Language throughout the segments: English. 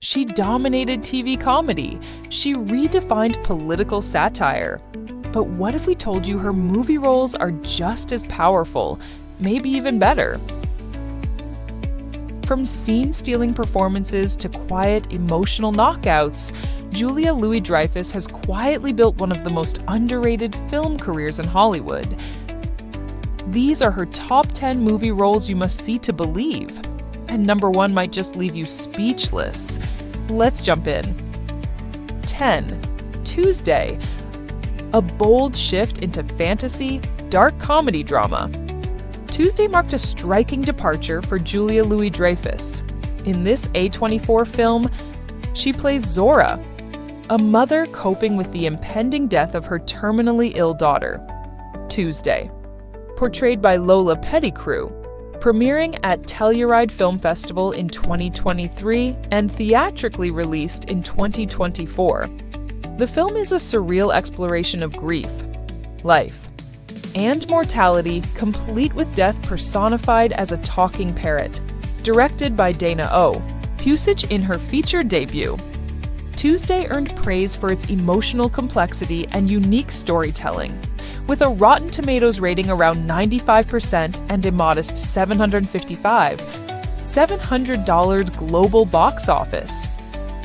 She dominated TV comedy. She redefined political satire. But what if we told you her movie roles are just as powerful, maybe even better? From scene-stealing performances to quiet, emotional knockouts, Julia Louis-Dreyfus has quietly built one of the most underrated film careers in Hollywood. These are her top 10 movie roles you must see to believe. And number 1 might just leave you speechless. Let's jump in. 10. Tuesday. A bold shift into fantasy, dark comedy drama. Tuesday marked a striking departure for Julia Louis-Dreyfus. In this A24 film, she plays Zora, a mother coping with the impending death of her terminally ill daughter. Tuesday. Portrayed by Lola Pettigrew, premiering at Telluride Film Festival in 2023 and theatrically released in 2024. The film is a surreal exploration of grief, life, and mortality, complete with death personified as a talking parrot. Directed by Dana O. Pusich in her feature debut. Tuesday earned praise for its emotional complexity and unique storytelling. With a Rotten Tomatoes rating around 95% and a modest $700 global box office.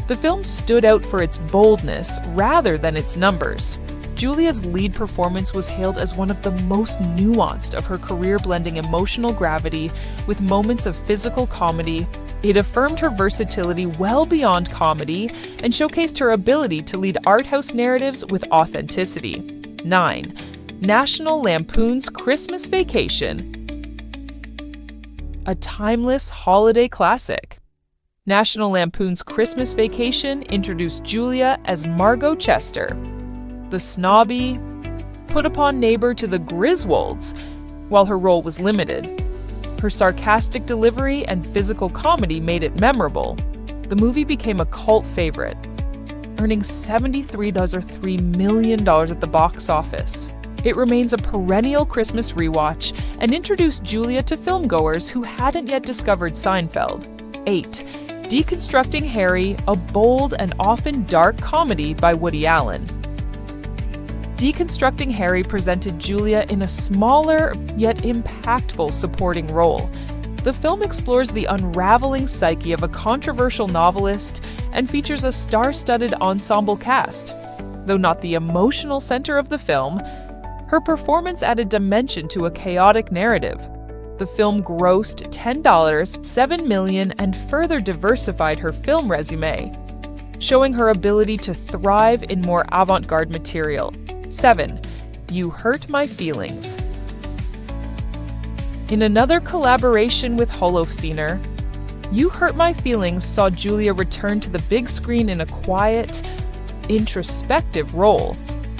The film stood out for its boldness rather than its numbers. Julia's lead performance was hailed as one of the most nuanced of her career, blending emotional gravity with moments of physical comedy. It affirmed her versatility well beyond comedy and showcased her ability to lead art house narratives with authenticity. 9. National Lampoon's Christmas Vacation. A timeless holiday classic. National Lampoon's Christmas Vacation introduced Julia as Margot Chester, the snobby, put-upon neighbor to the Griswolds, while her role was limited. Her sarcastic delivery and physical comedy made it memorable. The movie became a cult favorite, earning $73.3 million at the box office. It remains a perennial Christmas rewatch and introduced Julia to filmgoers who hadn't yet discovered Seinfeld. 8. Deconstructing Harry, a bold and often dark comedy by Woody Allen. Deconstructing Harry presented Julia in a smaller yet impactful supporting role. The film explores the unraveling psyche of a controversial novelist and features a star-studded ensemble cast. Though not the emotional center of the film, her performance added dimension to a chaotic narrative. The film grossed $7 million and further diversified her film resume, showing her ability to thrive in more avant-garde material. 7. You Hurt My Feelings. In another collaboration with Holofcener, You Hurt My Feelings saw Julia return to the big screen in a quiet, introspective role.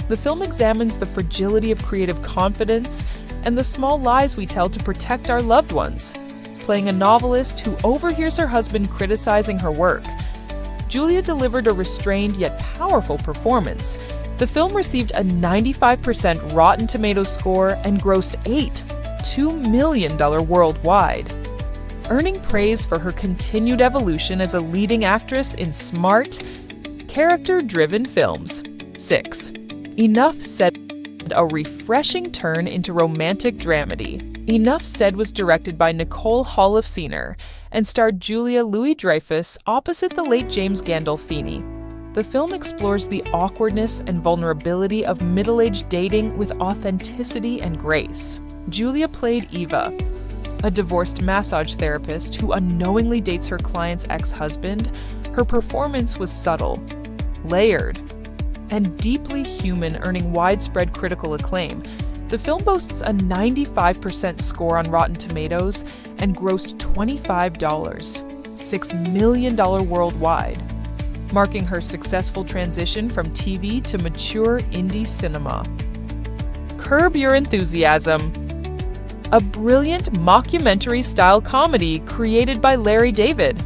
The film examines the fragility of creative confidence and the small lies we tell to protect our loved ones. Playing a novelist who overhears her husband criticizing her work, Julia delivered a restrained yet powerful performance. The film received a 95% Rotten Tomatoes score and grossed $2 million worldwide, earning praise for her continued evolution as a leading actress in smart, character-driven films. 6. Enough Said, a refreshing turn into romantic dramedy. Enough Said was directed by Nicole Holofcener and starred Julia Louis-Dreyfus opposite the late James Gandolfini. The film explores the awkwardness and vulnerability of middle-aged dating with authenticity and grace. Julia played Eva, a divorced massage therapist who unknowingly dates her client's ex-husband. Her performance was subtle, layered, and deeply human, earning widespread critical acclaim. The film boasts a 95% score on Rotten Tomatoes and grossed $6 million worldwide, marking her successful transition from TV to mature indie cinema. Curb Your Enthusiasm, a brilliant mockumentary-style comedy created by Larry David.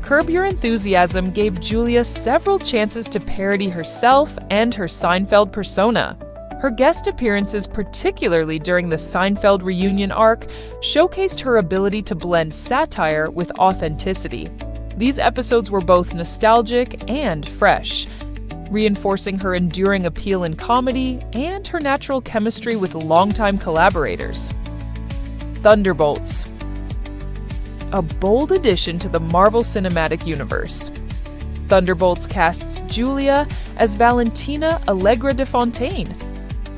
Curb Your Enthusiasm gave Julia several chances to parody herself and her Seinfeld persona. Her guest appearances, particularly during the Seinfeld reunion arc, showcased her ability to blend satire with authenticity. These episodes were both nostalgic and fresh, reinforcing her enduring appeal in comedy and her natural chemistry with longtime collaborators. Thunderbolts. A bold addition to the Marvel Cinematic Universe. Thunderbolts casts Julia as Valentina Allegra de Fontaine,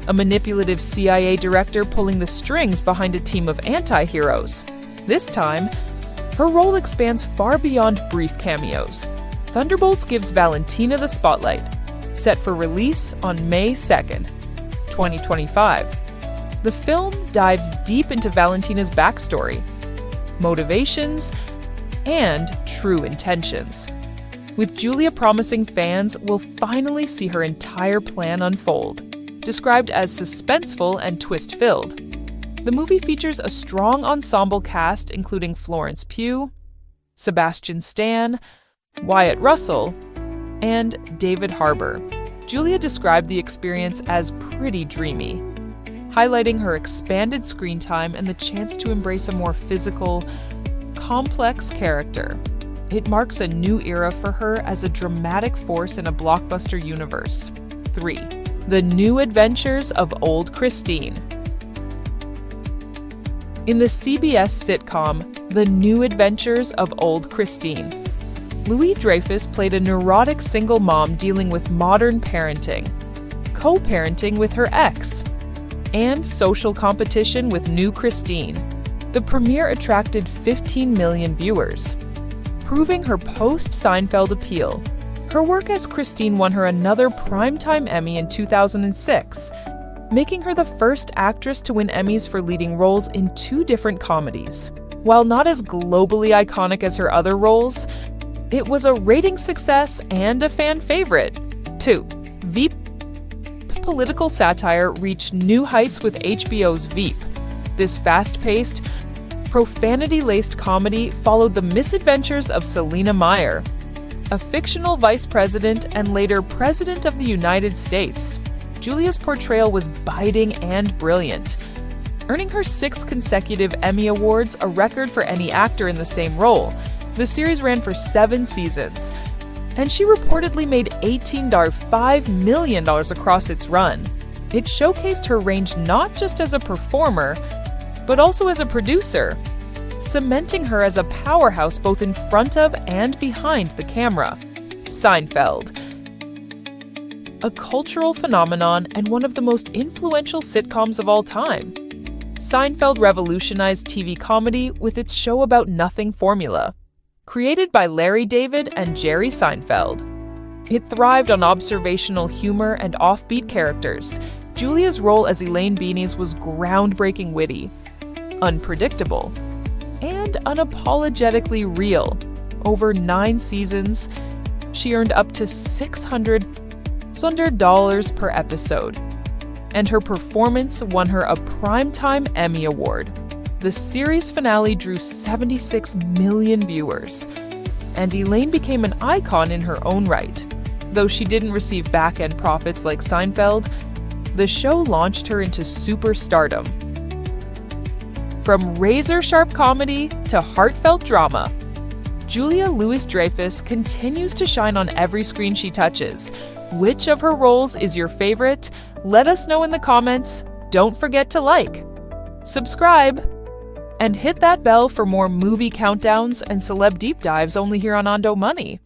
a manipulative CIA director pulling the strings behind a team of anti-heroes. This time, her role expands far beyond brief cameos. Thunderbolts gives Valentina the spotlight, set for release on May 2nd, 2025. The film dives deep into Valentina's backstory, motivations, and true intentions. With Julia promising fans will finally see her entire plan unfold. Described as suspenseful and twist-filled, the movie features a strong ensemble cast including Florence Pugh, Sebastian Stan, Wyatt Russell, and David Harbour. Julia described the experience as pretty dreamy, highlighting her expanded screen time and the chance to embrace a more physical, complex character. It marks a new era for her as a dramatic force in a blockbuster universe. 3. The New Adventures of Old Christine. In the CBS sitcom The New Adventures of Old Christine, Louis-Dreyfus played a neurotic single mom dealing with modern parenting, co-parenting with her ex, and social competition with new Christine. The premiere attracted 15 million viewers, proving her post-Seinfeld appeal. Her work as Christine won her another Primetime Emmy in 2006, making her the first actress to win Emmys for leading roles in 2 different comedies. While not as globally iconic as her other roles, it was a rating success and a fan favorite. 2. Veep. Political satire reached new heights with HBO's Veep. This fast-paced, profanity-laced comedy followed the misadventures of Selina Meyer, a fictional vice president and later president of the United States. Julia's portrayal was biting and brilliant, earning her 6 consecutive Emmy Awards, a record for any actor in the same role. The series ran for 7 seasons, and she reportedly made $18.5 million across its run. It showcased her range not just as a performer, but also as a producer, cementing her as a powerhouse both in front of and behind the camera. Seinfeld. A cultural phenomenon and one of the most influential sitcoms of all time. Seinfeld revolutionized TV comedy with its show about nothing formula. Created by Larry David and Jerry Seinfeld, it thrived on observational humor and offbeat characters. Julia's role as Elaine Benes was groundbreaking witty, unpredictable, and unapologetically real. Over 9 seasons, she earned up to $600 per episode, and her performance won her a Primetime Emmy Award. The series finale drew 76 million viewers, and Elaine became an icon in her own right. Though she didn't receive back-end profits like Seinfeld, the show launched her into superstardom. From razor-sharp comedy to heartfelt drama, Julia Louis-Dreyfus continues to shine on every screen she touches. Which of her roles is your favorite? Let us know in the comments. Don't forget to like, subscribe, and hit that bell for more movie countdowns and celeb deep dives only here on Ondo Money.